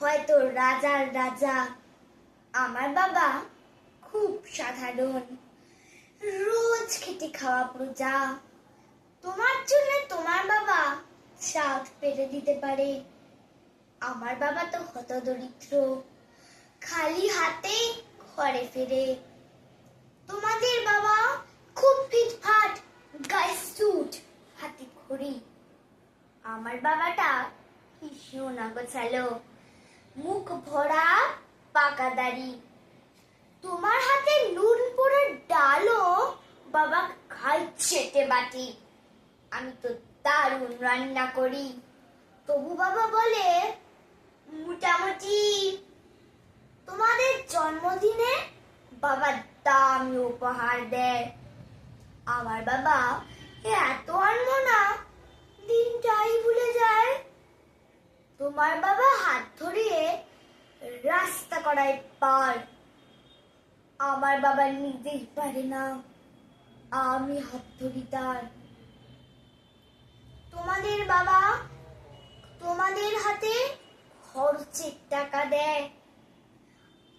হয়তো রাজার রাজা। আমার বাবা খুব সাধারণ, রোজ খেটে খাওয়া প্রজা। তোমার জন্য তোমার বাবা সাত পেরে দিতে পারে, আমার বাবা তো হতদরিদ্র, খালি হাতে ঘরে ফেরে। তোমাদের বাবা খুব ফিটফাট, গায়ে স্যুট, হাতে ঘড়ি। আমার বাবাটা কি সোনা গোছালো, মুখ ভরা পাকা দাড়ি। তোমার হাতে নুন পোড়ার ডালও বাবা খায় চেটে বাটি। আমি তো দারুণ রান্না করি, তবু বাবা বলে মোটামুটি। তোমাদের জন্মদিনে বাবা দামি উপহার দেয়, আমার বাবা এত আনবো না, দিনটাই ভুলে যায়। তোমার বাবা হাত ধরিয়ে রাস্তা করায় পার, আমার বাবা নিজেই পারে না, আমি হাত ধরি তার। তোমাদের বাবা তোমাদের হাতে খরচের টাকা দেয়,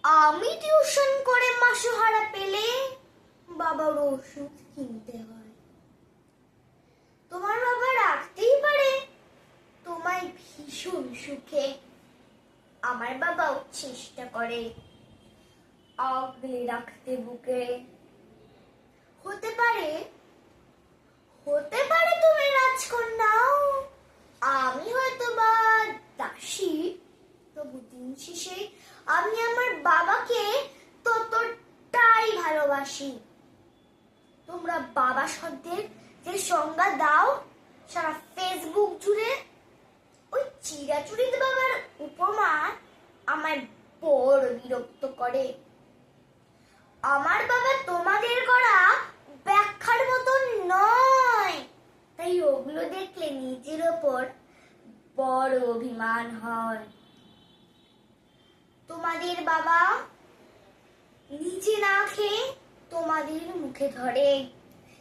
আমি টিউশন করে মাসোহারা পেলে বাবার ওষুধ কিনতে হয়। তোমার বাবা রাখতেই পারে তোমায় ভীষণ সুখে, আমার বাবাও চেষ্টা করে আগলে রাখতে বুকে। হতে পারে তুমি রাজকন্যাও, আমি হয়তো বা দাসী, তবু দিন শেষে আমি আমার বাবাকে ততটাই ভালোবাসি। তোমরা বাবা শব্দের যে সংজ্ঞা দাও সারা ফেসবুক জুড়ে, ওই চিরাচরিত বাবার উপমা আমায় বড় বিরক্ত করে। আমার বাবা তোমাদের করা ব্যাখ্যার মতন নয়, তাই ওগুলো দেখলে নিজের ওপর বড় অভিমান হয়। তোমাদের বাবা নিজে না খেয়ে তোমাদের মুখে ধরে,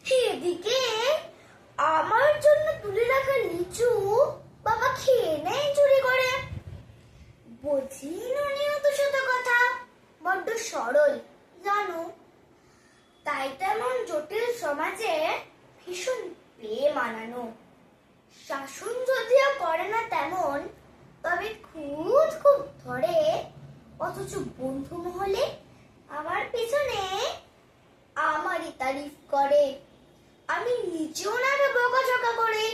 এদিকে আমার জন্য তুলে রাখা লিচু বাবা খেয়ে নেয় চুরি করে। বুঝি নিয়ত শত কথা, বড্ড সরল জানো, তাই তেমন জটিল সমাজে ভীষণ বেমানানো। শাসন যদিও করে না তেমন, তবে খুদ খুব ধরে, অথচ বন্ধু মহলে আমার পিছনে আমারই তারিফ করে। আমি নিজেও নাকে বকাঝকা করে,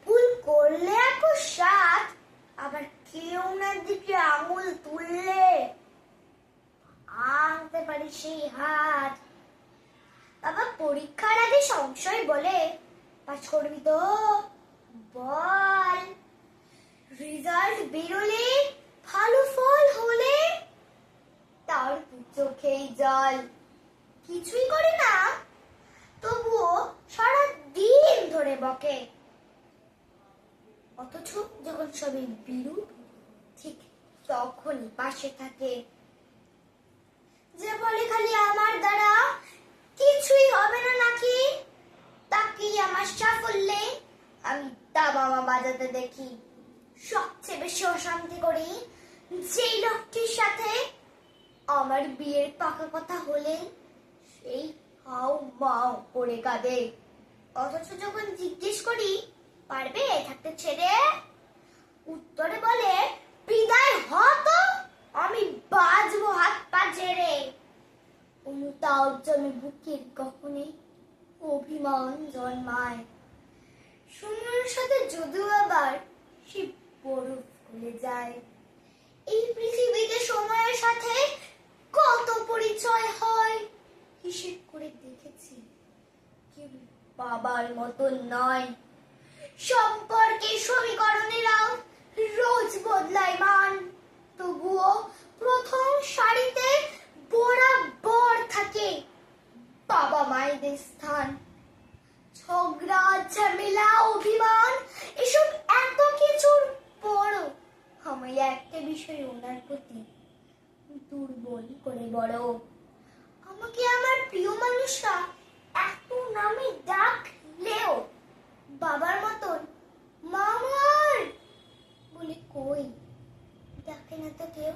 ভুল করলে এক সাথ, আবার কেউ না দিকে আঙুল তুললে আনতে পারি সেই হাত। বাবা পরীক্ষার আগে সংশয় বলে, পাস করবি তো বল, রেজাল্ট বেরোলে ভালো ফল হলে তার চোখেই জল। কিছুই করে না, তবুও সারা দিন ধরে বকে, অথচ যখন সবই বিরূপ ঠিক তখনই পাশে থাকে। যে বলে খালি আমার দ্বারা কিছুই হবে না নাকি, তাকেই আমার সাফল্যে আমি দামামা বাজাতে দেখি। সবচেয়ে বেশি অশান্তি করি যেই লোকটির সাথে, আমার বিয়ের পাকা কথা হলে সেই হাউ মাউ করে কাঁদে, অথচ যখন জিজ্ঞেস করি পারবে থাকতে ছেড়ে, উত্তরে বলে বিদায় হতো, আমি বাজবো হাত পা ঝেড়ে। তাও জমে বুকের কখনই অভিমান জন্মায়, সময়ের সাথে যদিও আবার সে বরফ গলে যায়। এই পৃথিবীতে সময়ের সাথে কত পরিচয় হয়, হিসেব করে দেখেছি কেউ বাবার মতন নয়। সম্পর্কের সমীকরণেরা রোজ বদলায় মান, তবুও প্রথম সারিতে বরাবর থাকে বাবা মায়েদের স্থান। ঝগড়া ঝামেলা অভিমান এসব এত কিছুর বড়, আমি একটা বিষয় ওনার প্রতি দুর্বল করে বড়। আমাকে আমার প্রিয় মানুষরা এত নামে ডাকলেও বাবার মতন মামার বলে কই ডাকে থাকে না তো কেউ।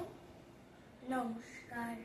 নমস্কার।